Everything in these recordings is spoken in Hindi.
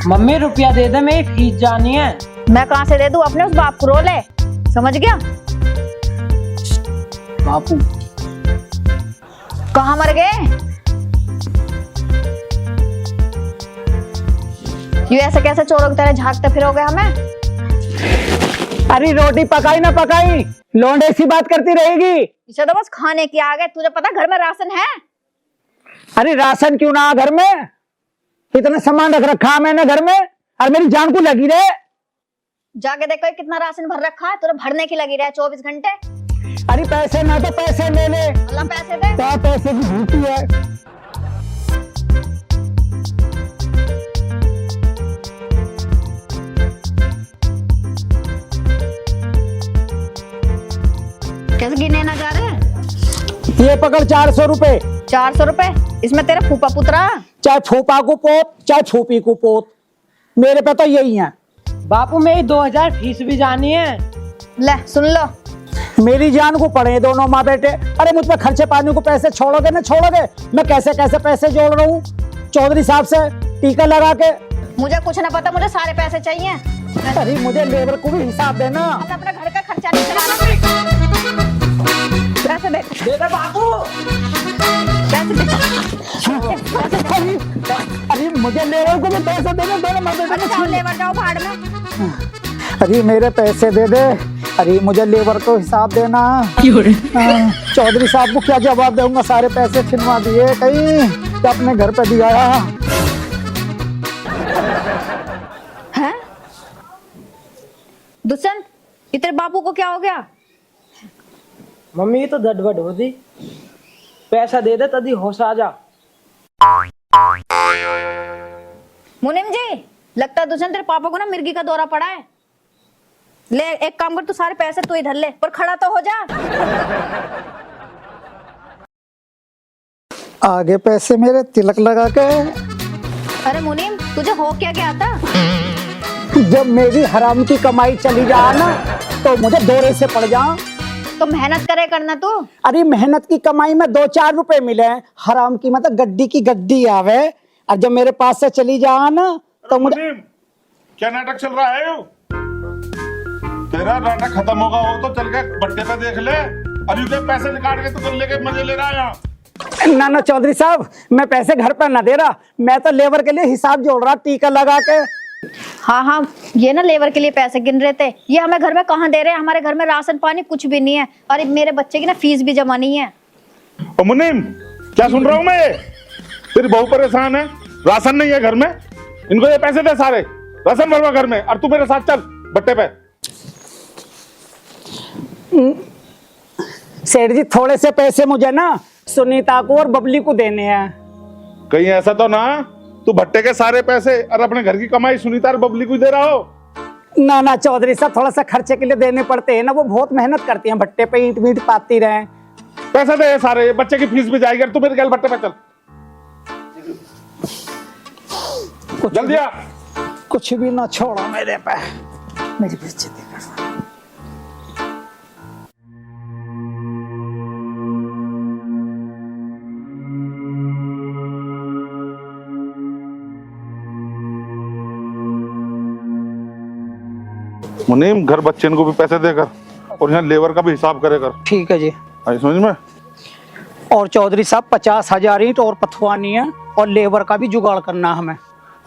मम्मी रुपया दे दे, मेरी फीस जानी है। मैं कहाँ से दे दूं, अपने उस बाप को रो ले, समझ गया? बापू कहाँ मर गए? ये ऐसे कैसे चोरों की तरह झांकते फिरोगे हमें? अरे रोटी पकाई ना पकाई, लौंडे सी बात करती रहेगी। इसे तो बस खाने की आ गए, तुझे पता घर में राशन है? अरे राशन क्यों ना घर में, इतना सामान रख रखा मैंने घर में, और मेरी जान को लगी रे। जाके देखो कितना राशन भर रखा है, तुझे भरने की लगी रहे 24 घंटे। अरे पैसे ना तो पैसे ले ले, अल्लाह पैसे दे। क्या पैसे की भूखी है। कैसे गिने ना जा रहे? ये पकड़ 400 रुपए। 400 रुपए? इसमें तेरा फूफा पुतरा, चाहे फूफा को पोत चाहे फूफी को पोत, मेरे पे तो यही है। बापू मेरी 2000 फीस भी जानी है। ले सुन लो। मेरी जान को पड़े दोनों माँ बेटे। अरे मुझ पे खर्चे पानी को पैसे छोड़ोगे ना छोड़ोगे, मैं कैसे कैसे पैसे जोड़ रहा हूँ चौधरी साहब से टीका लगा के। मुझे कुछ ना पता, मुझे सारे पैसे चाहिए। अरे मुझे लेबर को भी हिसाब देना। मैं अपने घर का खर्चा नहीं चलाना। पैसे दे, दे दे बापू। पैसे दे। अरे मुझे लेबर को भी पैसे देना, दोनों माँ बेटे अच्छा लेबर जाओ भाड़ में। अरे मेरे पैसे दे दे। अरे मुझे लेबर को हिसाब देना। चौधरी साहब को क्या जवाब दूंगा, सारे पैसे छिनवा दिए कहीं तो अपने घर पे दिया हैं? दुष्यंत, ये तेरे बापू को क्या हो गया? मम्मी ये तो दडबड हो दी, पैसा दे दे तभी होश आ जा। मुनीम जी, लगता है दुष्यंत तेरे पापा को ना मिर्गी का दौरा पड़ा है। ले एक काम कर, तू सारे पैसे तू इधर ले, पर खड़ा तो हो जा। आगे पैसे मेरे तिलक लगा के। अरे मुनीम, तुझे हो क्या गया था? जब मेरी हराम की कमाई चली जा ना तो मुझे दौरे से पड़ जा। तो मेहनत करे करना तू। अरे मेहनत की कमाई में 2-4 रुपए मिले, हराम की मतलब गड्डी की गड्डी आवे, और जब मेरे पास से चली जा ना तो मुझे। क्या नाटक चल रहा है? तेरा नाटक खत्म होगा हो तो चल के बट्टे पे देख ले। अभी के पैसे निकाल के तो गले के मजे ले रहा है यहाँ। ना ना चौधरी साहब, मैं पैसे घर पर ना दे रहा, मैं तो लेबर के लिए हिसाब जोड़ रहा टीका लगा के। हाँ हाँ, ये ना लेबर के लिए पैसे गिन रहे थे। ये हमें घर में कहाँ दे रहे हैं, हमारे घर में राशन पानी कुछ भी नहीं है, और मेरे बच्चे की ना फीस भी जमा नहीं है। मुनीम, क्या सुन रहा हूँ मैं? ये तेरी बहू परेशान है, राशन नहीं है घर में, इनको ये पैसे दे सारे, राशन भरवा घर में, और तू मेरे साथ चल बट्टे पे। सेठ जी थोड़े से पैसे मुझे ना सुनीता को और बबली को देने हैं। कहीं ऐसा तो ना तू भट्टे के सारे पैसे और अपने घर की कमाई सुनीता और बबली को दे रहा हो? ना ना चौधरी साहब, थोड़ा सा खर्चे के लिए देने पड़ते हैं ना, वो बहुत मेहनत करती हैं भट्टे पे, ईंट वीट पाती रहे। पैसे दे सारे, बच्चे की फीस भी जाएगी, तू मेरे गल भट्टे पे चल जल्दी आ। कुछ भी ना छोड़ा मेरे पे, मेरी बेइज्जती कर। मुनीम, घर बच्चे को भी पैसे देकर और यहाँ लेबर का भी हिसाब करे कर। ठीक है जी। आई समझ में। और चौधरी साहब 50,000 ईंट और पथवानी है, और लेबर का भी जुगाड़ करना हमें।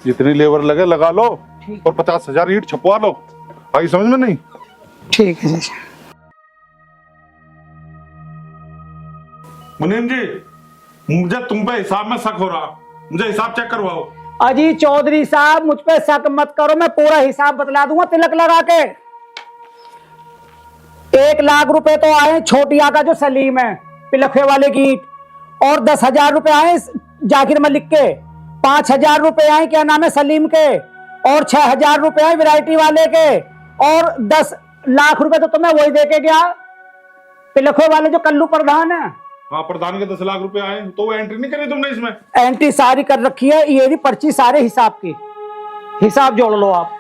जितनी लेबर लगे लगा लो, और 50,000 ईंट छपवा लो। आई समझ में नहीं? ठीक है जी। मुनीम जी, मुझे तुम पे हिसाब में शक हो रहा, मुझे हिसाब चेक करवाओ। अजी चौधरी साहब मुझ पे शक मत करो, मैं पूरा हिसाब बतला दूंगा तिलक लगा के। 1 लाख रुपए तो आए छोटिया का जो सलीम है पिलखे वाले की ईंट, और 10,000 रुपए आए जाकिर मलिक के, 5,000 रुपए आए क्या नाम है सलीम के, और 6,000 रुपए आए वैरायटी वाले के, और 10 लाख रुपए तो तुम्हें वही देके गया पिलखे वाले जो कल्लू प्रधान है। हाँ, प्रधान के 10 लाख रुपए आए, तो वो एंट्री नहीं करी तुमने इसमें? एंट्री सारी कर रखी है, ये भी पर्ची सारे हिसाब की, हिसाब जोड़ लो आप।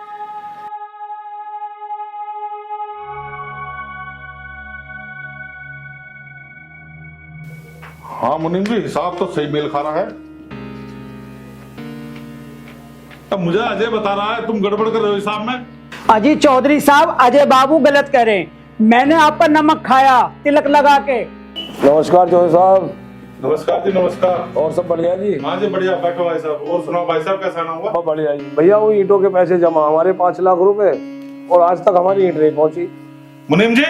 हाँ मुनीम जी, हिसाब तो सही मेल खा रहा है। अब मुझे अजय बता रहा है तुम गड़बड़ कर रहे हो हिसाब में। अजी चौधरी साहब, अजय बाबू गलत कह रहे हैं। मैंने आपका नमक खाया तिलक लगा के। नमस्कार चौधरी साहब। नमस्कार जी, नमस्कार। और सब बढ़िया जी? हाँ जी बढ़िया, बैठो भाई साहब। और सुनाओ भाई साहब, कैसा आना हुआ? बहुत बढ़िया जी। भैया वो ईंटों के पैसे जमा, हमारे 5 लाख रुपए, और आज तक हमारी ईंट नहीं पहुंची। मुनीम जी,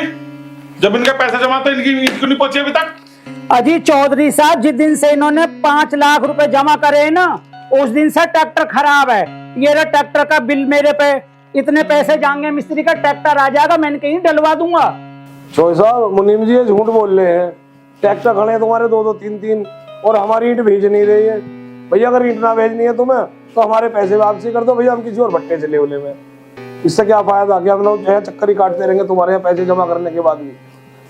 जब इनके पैसे जमा तो इनकी ईंट क्यों नहीं पहुंची अभी तक? अजी चौधरी साहब, जिस दिन से इन्होंने 5 लाख रुपए जमा करे हैं ना, उस दिन से ट्रैक्टर खराब है। ये रहा ट्रैक्टर का बिल मेरे पे। इतने पैसे जाएंगे मिस्त्री का, ट्रैक्टर आ जाएगा, मैंने कहीं डलवा दूंगा। चौधरी साहब, मुनीम जी ये झूठ बोल रहे हैं। ट्रैक्टर खड़े हैं तुम्हारे 2-2, 3-3, और हमारी ईंट भेज नहीं रही है। भैया अगर ईंट ना भेजनी है तुम्हें तो हमारे पैसे वापसी कर दो भैया, हम किसी और भट्टे चले उले में। इससे क्या फायदा कि हम लोग जो है चक्कर ही काटते रहेंगे तुम्हारे यहाँ पैसे जमा करने के बाद भी।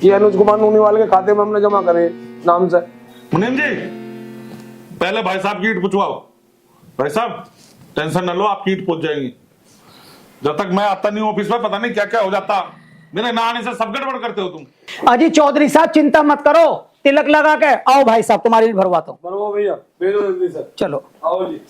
ये अनुज कुमार नूनीवाल के खाते में हमने जमा करे नाम से। मुनीम जी, पहले भाई साहब की ईंट पूछवाओ। भाई साहब टेंशन न लो, आपकी ईंट पहुंच जाएंगी। जब तक मैं आता नहीं ऑफिस में पता नहीं क्या क्या हो जाता। मेरे ना आने से सब गड़बड़ करते हो तुम। अजी चौधरी साहब चिंता मत करो, तिलक लगा के आओ भाई साहब, तुम्हारी ईंट भरवाता हूँ। बराबर भैया, भेजो जल्दी से। चलो आओ जी।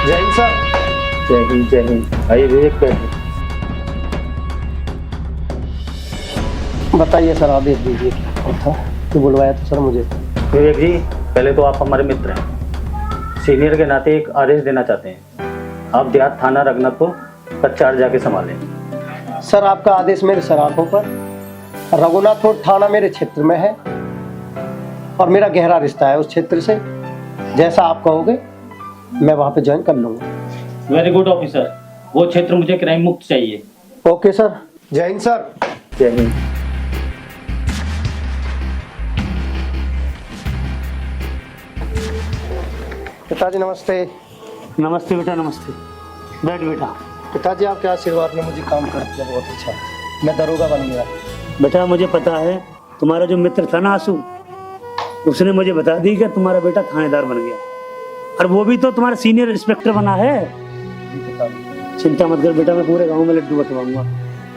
जय हिंद सर। जय हिंद जय हिंद। आइए विवेक बैठिए। बताइए सर, आदेश दीजिए। क्या था तो बुलवाया था सर मुझे? विवेक जी, पहले तो आप हमारे मित्र हैं। सीनियर के नाते एक आदेश देना चाहते हैं। आप देहात थाना रघुनाथपुर का चार्ज जाके संभालें। सर आपका आदेश मेरे सर आंखों पर। रघुनाथपुर थाना मेरे क्षेत्र में है और मेरा गहरा रिश्ता है उस क्षेत्र से। जैसा आप कहोगे मैं वहां पे ज्वाइन कर लूंगा। वेरी गुड ऑफिसर, वो क्षेत्र मुझे क्राइम मुक्त चाहिए। Okay sir. जय हिंद सर। जय हिंद। पिताजी नमस्ते। नमस्ते बेटा, नमस्ते। बैठ बेटा। पिताजी आपके आशीर्वाद में मुझे काम कर दिया, बहुत अच्छा। मैं दरोगा बन गया। बेटा मुझे पता है, तुम्हारा जो मित्र था ना आंसू, उसने मुझे बता दी कि तुम्हारा बेटा थानेदार बन गया, और वो भी तो तुम्हारा सीनियर इंस्पेक्टर बना है। चिंता मत कर बेटा, मैं पूरे गांव में लड्डू बंटवाऊंगा।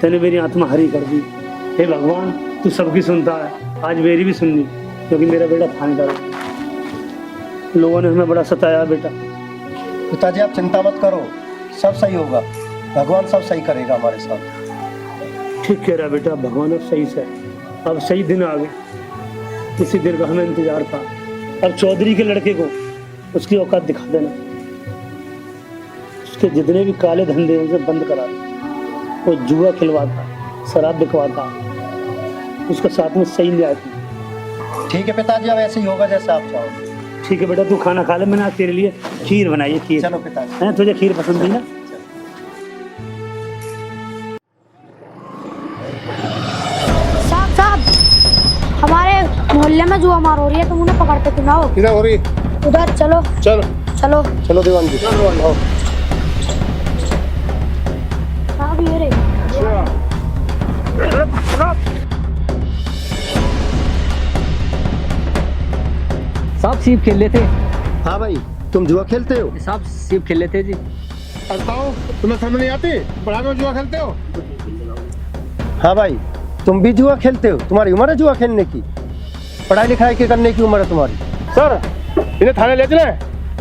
तूने मेरी आत्मा हरी कर दी। हे भगवान, तू सबकी सुनता है, आज मेरी भी सुननी, क्योंकि मेरा बेटा थानेदार है। लोगों ने हमें बड़ा सताया बेटा। पिताजी आप चिंता मत करो, सब सही होगा। भगवान सब सही करेगा हमारे साथ। ठीक कह रहा बेटा, भगवान अब सही से, अब सही दिन आ गए। इसी दिन का हमें इंतजार था। अब चौधरी के लड़के को उसकी औकात दिखा देना। उसके जितने भी काले धंधे हैं उसे बंद करा दे। वो जुआ खिलवाता, शराब बिकवाता, उसका साथ में सही न्याय थी। ठीक है पिताजी, अब ऐसे ही होगा जैसा आप चाहोगे। ठीक है बेटा, तू खाना खा ले। मैंने आज तेरे लिए खीर बनाई है। खीर चलो पिताजी। है, तुझे खीर पसंद थी ना? साहब साहब, हमारे मोहल्ले में जुआ मार हो रही है, तुम उन्हें पकड़ते क्यों ना हो? किधर हो रही? उधर चलो। चलो चलो चलो दीवान जी। आओ। साहब ये रे। साहब सीप खेल लेते। हाँ भाई, तुम जुआ खेलते हो? साहब सीप खेल लेते जी। बताओ, तुम्हें समझ नहीं आती? पढ़ा में जुआ खेलते हो? हाँ भाई, तुम भी जुआ खेलते हो? तुम्हारी उम्र है जुआ खेलने की? पढ़ाई लिखाई के करने की उम्र है तुम्हारी? सर इन्हें थाने ले चले,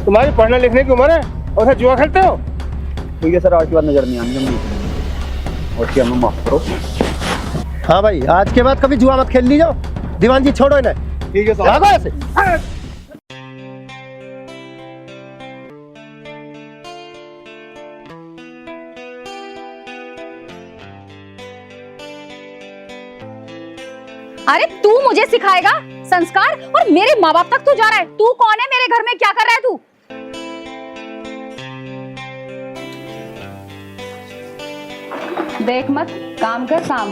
तुम्हारी पढ़ने लिखने की उम्र है और फिर जुआ खेलते हो? ठीक है सर, आज के बाद नजर नहीं आएंगे। और क्या हमें माफ करो। हाँ भाई, आज के बाद कभी जुआ मत खेल ली जाओ। दीवान जी छोड़ो इन्हें। ठीक है सर। भागो ऐसे। अरे तू मुझे सिखाएगा संस्कार, और मेरे माँ बाप तक तू जा रहा है? तू कौन है? मेरे घर में क्या कर रहा है तू? देख मत, काम कर काम।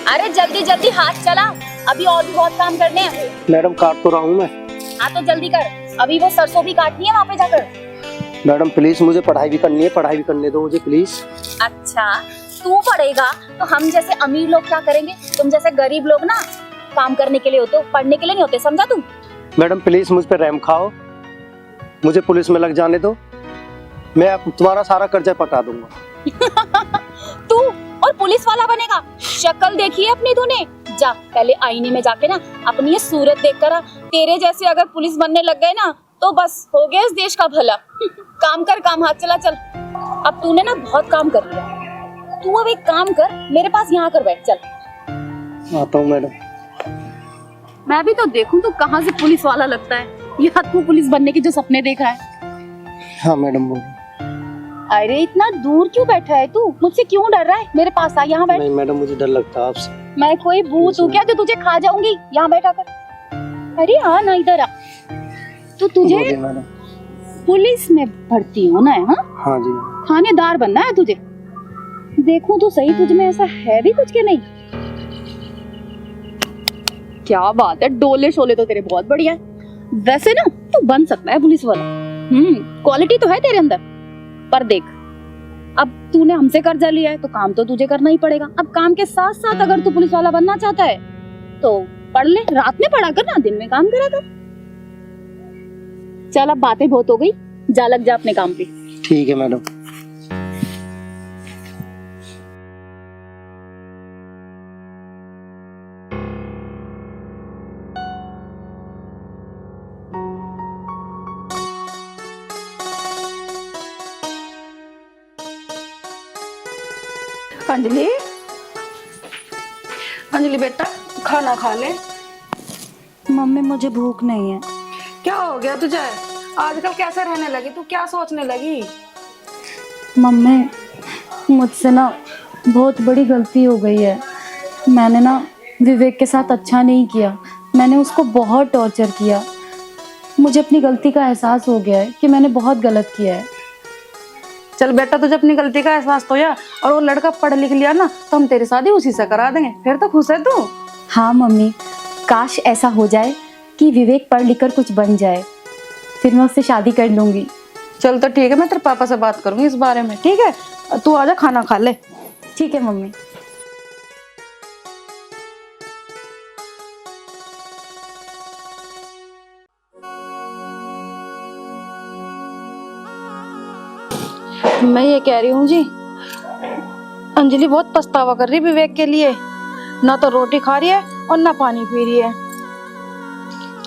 अरे जल्दी जल्दी हाथ चला, अभी और भी बहुत काम करने हैं। मैडम काट तो रहा हूँ मैं। हाँ तो जल्दी कर, अभी वो सरसों भी काटनी है वहाँ पे जाकर। मैडम प्लीज, मुझे पढ़ाई भी करनी है, पढ़ाई भी करने दो मुझे प्लीज। अच्छा, तू पढ़ेगा तो हम जैसे अमीर लोग क्या करेंगे? तुम जैसे गरीब लोग ना काम करने के लिए होते हो, पढ़ने के लिए नहीं होते, समझा तू? मैडम प्लीज मुझ पे रहम खाओ, मुझे पुलिस में लग जाने दो, मैं अब तुम्हारा सारा कर्जा पटा दूंगा। तू और पुलिस वाला बनेगा? शक्ल देखी है अपनी तूने? जा पहले आईने में जाके ना अपनी ये सूरत देख कर आ। तेरे जैसे अगर पुलिस बनने लग गए ना तो बस हो गया इस देश का भला। काम कर, काम, हाथ चला चल। अब तूने ना बहुत काम कर लिया, तू अब एक काम कर, मेरे पास यहाँ कर बैठ, चल। आता हूँ मैडम। मैं भी तो देखूं तू कहाँ से पुलिस वाला लगता है, या तू पुलिस बनने के जो सपने देख रहा है। हाँ मैडम बोलो। अरे इतना दूर क्यों बैठा है तू? मुझसे क्यों डर रहा है? मेरे पास आ, यहाँ बैठ। नहीं मैडम मुझे डर लगता है आपसे। मैं कोई भूत हूँ क्या जो तुझे खा जाऊंगी? यहाँ बैठा कर। अरे हाँ ना, इधर आ। तो तुझे मैडम पुलिस में भर्ती होना है? हाँ हाँ जी। थानेदार बनना है तुझे? देखूं तो सही, तुझ में ऐसा है भी कुछ के नहीं? क्या बात है, डोले शोले तो तेरे बहुत बढ़िया है। वैसे ना तू बन सकता है पुलिस वाला, क्वालिटी तो है तेरे अंदर। पर देख, अब तूने हमसे कर्जा लिया है तो काम तो तुझे करना ही पड़ेगा। अब काम के साथ साथ अगर तू पुलिस वाला बनना चाहता है तो पढ़ ले, रात में पढ़ा कर ना, दिन में काम करा कर। चल अब बातें बहुत हो गई, जा लग जा अपने काम पे। ठीक है मैडम। अंजलि, अंजलि बेटा खाना खा ले। मम्मी मुझे भूख नहीं है। क्या हो गया तुझे? आजकल कैसे रहने लगी तू? क्या सोचने लगी? मम्मी मुझसे ना बहुत बड़ी गलती हो गई है। मैंने ना विवेक के साथ अच्छा नहीं किया, मैंने उसको बहुत टॉर्चर किया। मुझे अपनी गलती का एहसास हो गया है कि मैंने बहुत गलत किया है। चल बेटा, तुझे अपनी गलती का एहसास तो या, और वो लड़का पढ़ लिख लिया ना तो हम तेरी शादी उसी से करा देंगे, फिर तो खुश है तू। हाँ मम्मी, काश ऐसा हो जाए कि विवेक पढ़ लिख कर कुछ बन जाए, फिर मैं उससे शादी कर लूंगी। चल तो ठीक है, मैं तेरे पापा से बात करूंगी इस बारे में, ठीक है? तू आजा खाना खा ले। ठीक है मम्मी। मैं ये कह रही हूँ जी, अंजलि बहुत पछतावा कर रही विवेक के लिए, ना तो रोटी खा रही है और ना पानी पी रही है।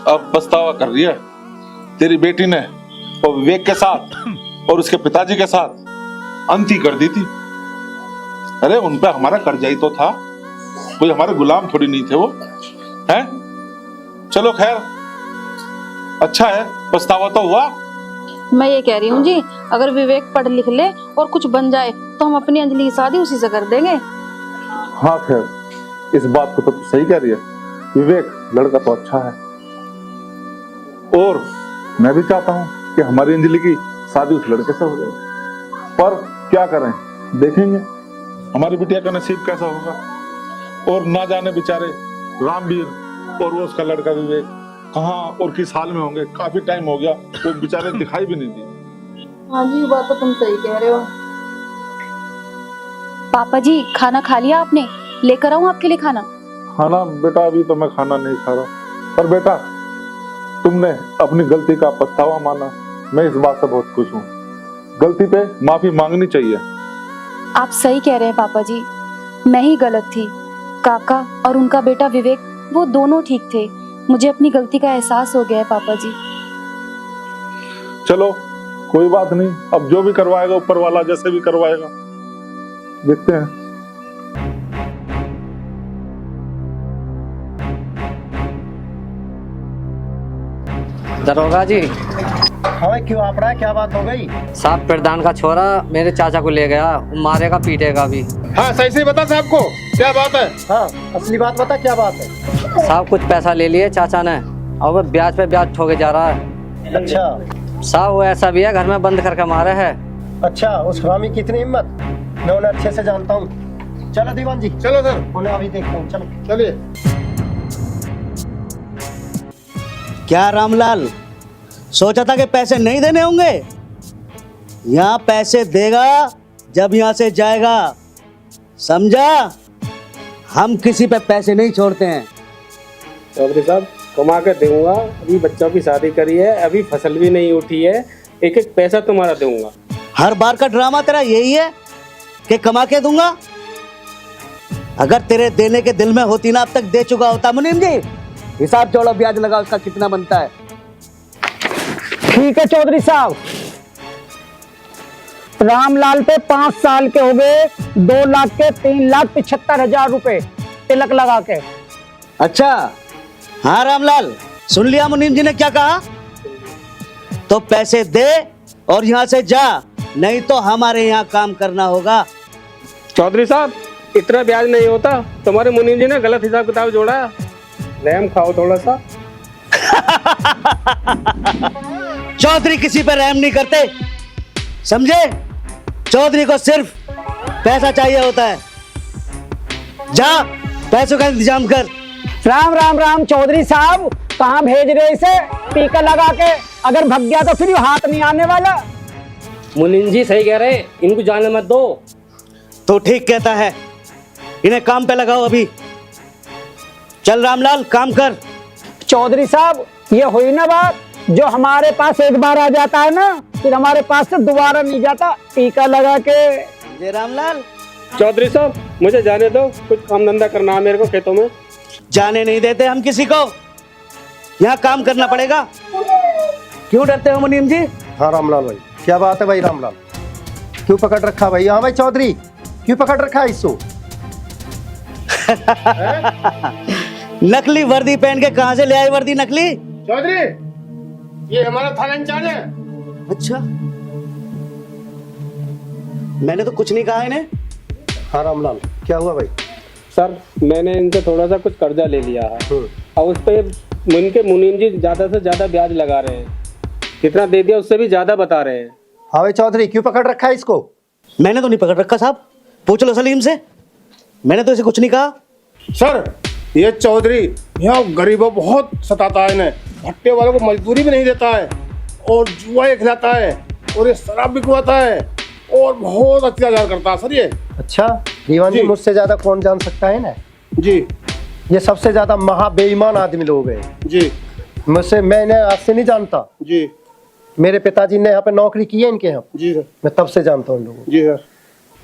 अब पछतावा कर रही है? तेरी बेटी ने और विवेक के साथ और उसके पिताजी के साथ अंत ही कर दी थी। अरे उन पे हमारा कर्जा ही तो था, कोई हमारे गुलाम थोड़ी नहीं थे वो, हैं? चलो खैर, अच्छा है, पछतावा तो हुआ। मैं ये कह रही हूँ जी, अगर विवेक पढ़ लिख ले और कुछ बन जाए तो हम अपनी अंजलि की शादी उसी से कर देंगे। हाँ खैर, इस बात को तो तू सही कह रही है, विवेक लड़का तो अच्छा है, और मैं भी चाहता हूँ कि हमारी अंजलि की शादी उस लड़के से हो जाए। पर क्या करें, देखेंगे हमारी बिटिया का नसीब कैसा होगा। और ना जाने बेचारे रामवीर और वो उसका लड़का विवेक कहाँ और किस हाल में होंगे। काफी टाइम हो गया, वो बेचारे दिखाई भी नहीं दी। हाँ जी, बात तो तुम सही कह रहे हो। पापा जी खाना खा लिया आपने? लेकर आऊं आपके लिए खाना? खाना बेटा अभी तो मैं खाना नहीं खा रहा, पर बेटा तुमने अपनी गलती का पछतावा माना, मैं इस बात से बहुत खुश हूँ। गलती पे माफी मांगनी चाहिए। आप सही कह रहे हैं पापा जी, मैं ही गलत थी। काका और उनका बेटा विवेक वो दोनों ठीक थे। मुझे अपनी गलती का एहसास हो गया है पापा जी। चलो कोई बात नहीं, अब जो भी करवाएगा ऊपर वाला, जैसे भी करवाएगा देखते हैं। दरोगा जी। हाँ क्यों आप रहा है, क्या बात हो गई? साहब प्रधान का छोरा मेरे चाचा को ले गया, मारेगा पीटेगा भी। हाँ सही से बता साहब को क्या बात है। हाँ असली बात बता, क्या बात है? साहब कुछ पैसा ले लिए चाचा ने, और वो ब्याज पे ब्याज ठोके जा रहा है। अच्छा साहब वो ऐसा भी है, घर में बंद करके मारे है। अच्छा, उस हरामी की इतनी हिम्मत, मैं उन्हें अच्छे से जानता हूँ। चलो दीवान जी, चलो सर, उन्हें अभी देखता हूँ। चलो चलिए। क्या रामलाल, सोचा था कि पैसे नहीं देने होंगे? यहाँ पैसे देगा जब यहाँ से जाएगा, समझा? हम किसी पे पैसे नहीं छोड़ते हैं। चौधरी साहब कमा के दूंगा, अभी बच्चों की शादी करी है, अभी फसल भी नहीं उठी है, एक एक पैसा तुम्हारा दूंगा। हर बार का ड्रामा तेरा यही है कि कमा के दूंगा? अगर तेरे देने के दिल में होती ना अब तक दे चुका होता। मुनीम जी हिसाब जोड़ो, ब्याज लगाओ, उसका कितना बनता है। ठीक है चौधरी साहब, रामलाल पे 5 साल के हो गए 2 लाख के 3,75,000 रुपए तिलक लगा के। अच्छा हाँ रामलाल, सुन लिया मुनीम जी ने क्या कहा? तो पैसे दे और यहाँ से जा, नहीं तो हमारे यहाँ काम करना होगा। चौधरी साहब इतना ब्याज नहीं होता, तुम्हारे मुनीम जी ने गलत हिसाब किताब जोड़ा, रहम खाओ थोड़ा सा। चौधरी किसी पर रहम नहीं करते, समझे? चौधरी को सिर्फ पैसा चाहिए होता है। जा पैसों का इंतजाम कर। राम राम राम चौधरी साहब, कहाँ भेज रहे इसे टीका लगा के? अगर भग गया तो फिर ये हाथ नहीं आने वाला। मुनीम जी सही कह रहे, इनको जाने मत दो। तो ठीक कहता है, इन्हें काम पे लगाओ अभी। चल रामलाल काम कर। चौधरी साहब ये हुई ना बात, जो हमारे पास एक बार आ जाता है ना फिर हमारे पास से दोबारा नहीं जाता, टीका लगा के। जय रामलाल। चौधरी साहब मुझे जाने दो, कुछ काम धंधा करना है मेरे को खेतों में। जाने नहीं देते हम किसी को, यहाँ काम करना पड़ेगा। क्यों डरते हो मुनीम जी? हाँ रामलाल भाई, क्या बात है भाई रामलाल, क्यों पकड़ रखा भाई? हाँ भाई चौधरी, क्यों पकड़ रखा है इसको? नकली वर्दी पहन के कहां से ले आई वर्दी नकली? चौधरी ये हमारा थाना इंचार्ज है। अच्छा मैंने तो कुछ नहीं कहा इन्हें। हाँ रामलाल क्या हुआ भाई? सर मैंने इनसे थोड़ा सा कुछ कर्जा ले लिया है और उस पे इनके मुनीम जी ज्यादा से ज्यादा ब्याज लगा रहे हैं, कितना दे दिया उससे भी ज्यादा बता रहे हैं। हाँ भाई चौधरी क्यों पकड़ रखा है इसको? मैंने तो नहीं पकड़ रखा साहब, पूछ लो सलीम से, मैंने तो इसे कुछ नहीं कहा। सर ये चौधरी यहाँ गरीबों बहुत सताता है, इन्हें भट्टे वालों को मजदूरी भी नहीं देता है और जुआ खिलाता है और ये शराब बिकवाता है और बहुत अत्याचार करता है सर ये। अच्छा दीवान जी, मुझसे ज्यादा कौन जान सकता है ना जी? ये सबसे ज्यादा महा बेईमान आदमी लोग हैं जी। मुझसे, मैं इन्हें आज से नहीं जानता जी। मेरे पिताजी ने यहाँ पे नौकरी की है इनके यहाँ जी सर। मैं तब से जानता हूँ इन लोगों को। जी सर।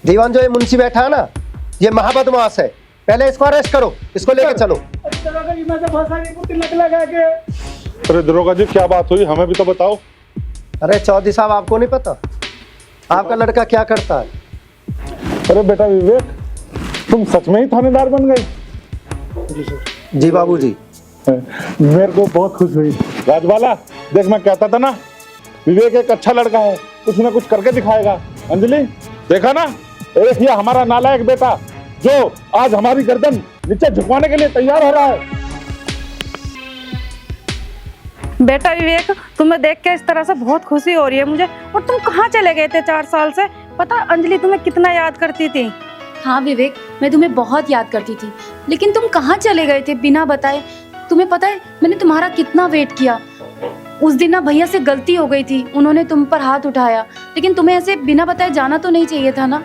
दीवान जो ये मुंशी बैठा है ना, ये महाबदमाश है, पहले इसको अरेस्ट करो, इसको लेके चलो। अरे दरोगा जी क्या बात हुई, हमें भी तो बताओ। अरे चौधरी साहब आपको नहीं पता आपका लड़का क्या करता है? अरे बेटा विवेक, तुम सच में ही थानेदार बन गए? जी सर। जी बाबूजी। मेरे को बहुत खुश हुई। राजवाला देख, मैं कहता था ना विवेक एक अच्छा लड़का है, कुछ ना कुछ करके दिखाएगा। अंजलि देखा ना, एक ये हमारा नालायक बेटा जो आज हमारी गर्दन नीचे झुकवाने के लिए तैयार हो रहा है। बेटा विवेक, तुम्हें देख के इस तरह से बहुत खुशी हो रही है मुझे। और तुम कहाँ चले गए थे 4 साल से? पता अंजलि तुम्हें कितना याद करती थी। हाँ विवेक, मैं तुम्हें बहुत याद करती थी, लेकिन तुम कहाँ चले गए थे बिना बताए? तुम्हें पता है मैंने तुम्हारा कितना वेट किया। उस दिन ना भैया से गलती हो गई थी, उन्होंने तुम पर हाथ उठाया, लेकिन तुम्हें ऐसे बिना बताए जाना तो नहीं चाहिए था ना।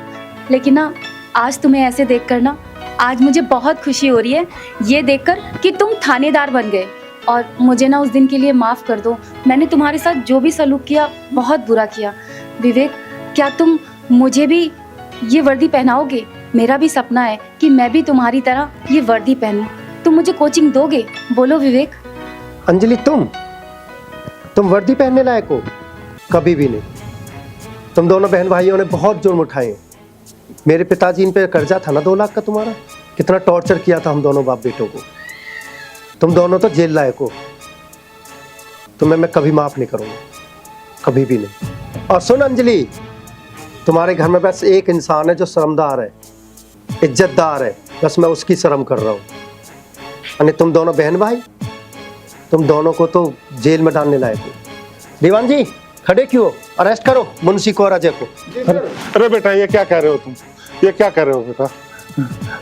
लेकिन ना आज तुम्हें ऐसे देखकर ना, आज मुझे बहुत खुशी हो रही है ये देखकर कि तुम थानेदार बन गए। और मुझे ना उस दिन के लिए माफ़ कर दो, मैंने तुम्हारे साथ जो भी सलूक किया बहुत बुरा किया। विवेक, क्या तुम मुझे भी ये वर्दी पहनाओगे? मेरा भी सपना है कि मैं भी तुम्हारी तरह ये वर्दी पहनूं। तुम मुझे कोचिंग दोगे? बोलो विवेक। अंजलि तुम वर्दी पहनने लायक हो? कभी भी नहीं। तुम दोनों बहन भाइयों ने बहुत जुर्म उठाए हैं। मेरे पिताजी इन पे कर्जा था ना 2 लाख का तुम्हारा, कितना टॉर्चर किया था हम दोनों बाप बेटों को। तुम दोनों तो जेल लायक हो, तुम्हें मैं कभी माफ नहीं करूंगा, कभी भी नहीं। और सुन अंजलि, तुम्हारे घर में बस एक इंसान है जो शर्मदार है, इज्जतदार है, बस मैं उसकी शर्म कर रहा हूँ। यानी तुम दोनों बहन भाई, तुम दोनों को तो जेल में डालने लायक हो। दीवान जी खड़े क्यों? अरेस्ट करो मुंशी को और अजय को। अरे बेटा ये क्या कह रहे हो तुम, ये क्या कर रहे हो बेटा?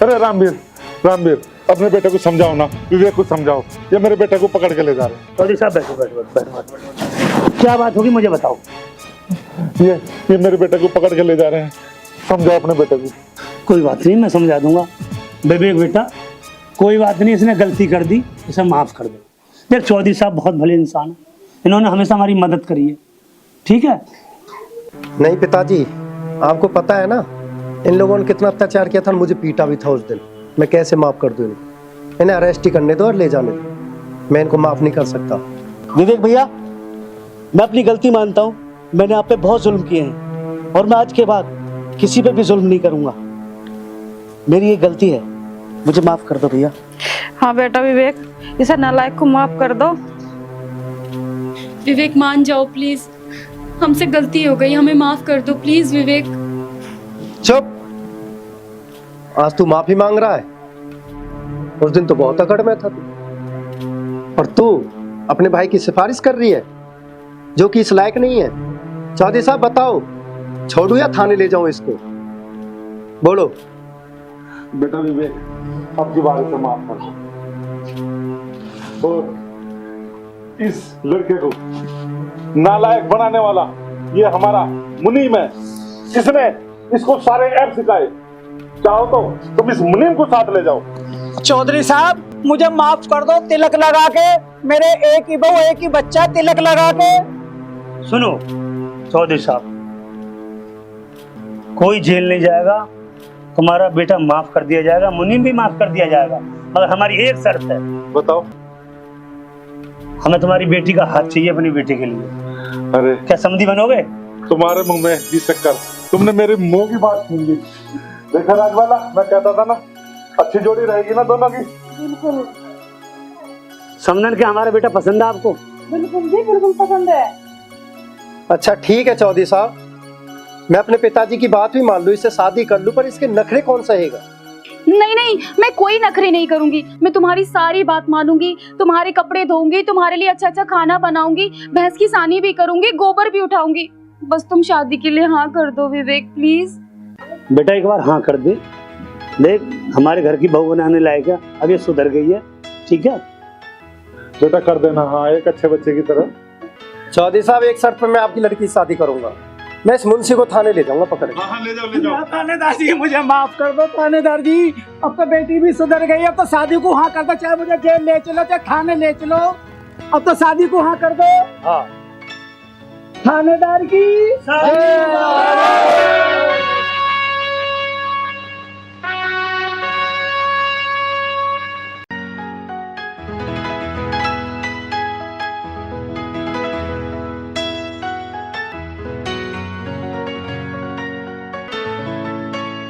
अरे रामवीर अपने बेटे को समझाओ ना, विवेक को समझाओ, ये मेरे बेटे को पकड़ के ले जा रहे हैं। चौधरी साहब बैठो बैठो बैठो, क्या बात होगी मुझे बताओ। ये मेरे बेटे को पकड़ के ले जा रहे हैं, समझाओ अपने बेटे को। कोई बात नहीं, मैं समझा दूंगा। विवेक बेटा कोई बात नहीं, इसने गलती कर दी, इसे माफ कर दो। देख चौधरी साहब बहुत भले इंसान है, इन्होंने हमेशा हमारी मदद करी है, ठीक है। नहीं पिताजी, आपको पता है ना इन लोगों ने कितना अत्याचार किया था, मुझे पीटा भी था उस दिन। मैं कैसे माफ कर दूं इनको? इन्हें अरेस्ट ही करने दो और ले जाने दो, मैं इनको माफ नहीं कर सकता। विवेक भैया, मैं अपनी गलती मानता हूँ, मैंने आप पे बहुत जुल्म किए हैं और मैं आज के बाद किसी पे भी जुल्म नहीं करूंगा। मेरी ये गलती है, मुझे माफ कर दो भैया। हाँ बेटा विवेक, इसे नालायक को माफ कर दो। विवेक मान जाओ प्लीज, हमसे गलती हो गई, हमें माफ कर दो प्लीज विवेक। चुप, आज तू माफी मांग रहा है? उस दिन तो बहुत अकड़ में था तू, और तू अपने भाई की सिफारिश कर रही है जो कि इस लायक नहीं है। चौधरी साहब बताओ, छोड़ू या थाने ले जाऊं इसको? बोलो। बेटा विवेक, अब की बार से माफ कर दो। और इस लड़के को नालायक बनाने वाला ये हमारा मुनीम है, इसने इसको सारे ऐप सिखाए। चाहो तो तुम इस मुनीम को साथ ले जाओ। चौधरी साहब मुझे माफ कर दो, तिलक लगा के, मेरे एक ही बहू एक ही बच्चा, तिलक लगा के। सुनो चौधरी साहब, कोई जेल नहीं जाएगा, तुम्हारा बेटा माफ कर दिया जाएगा, मुनीम भी माफ कर दिया जाएगा, मगर हमारी एक शर्त है। बताओ। हमें तुम्हारी बेटी का हाथ चाहिए अपनी बेटी के लिए। अरे क्या समझी बनोगे? तुम्हारे मुंह में जी शक्कर, तुमने मेरे मुंह की बात छीन ली। देखा राजवाला, मैं कहता था ना अच्छी जोड़ी रहेगी ना दोनों की। बिल्कुल समझन के हमारा बेटा पसंद है आपको? बिल्कुल जी, बिल्कुल पसंद है। अच्छा ठीक है चौधरी साहब, मैं अपने पिताजी की बात भी मान लूं, इससे शादी कर लूं, पर इसके नखरे कौन सहेगा? नहीं नहीं, मैं कोई नखरे नहीं करूंगी, मैं तुम्हारी सारी बात मानूंगी, तुम्हारे कपड़े धोऊंगी, तुम्हारे लिए अच्छा अच्छा खाना बनाऊंगी, भैंस की सानी भी करूंगी, गोबर भी उठाऊंगी। बस तुम शादी के लिए हाँ कर दो विवेक प्लीज। बेटा एक बार हाँ कर दे, देख हमारे घर की बहू बनाने लायक है, अब ये सुधर गई है, ठीक है। बेटा कर देना हाँ, एक अच्छे बच्चे की तरह। चौधरी साहब एक शर्त पर मैं आपकी लड़की से शादी करूंगा, मैं इस मुंशी को थाने ले जाऊंगा पकड़ के। हाँ ले जाओ ले जाओ। थानेदार जी मुझे माफ कर दो, थानेदार जी अब तो बेटी भी सुधर गई, अब तो शादी को हाँ कर दो, चाहे मुझे जेल ले चलो चाहे थाने ले चलो, अब तो शादी को हाँ कर दो। हाँ थानेदार की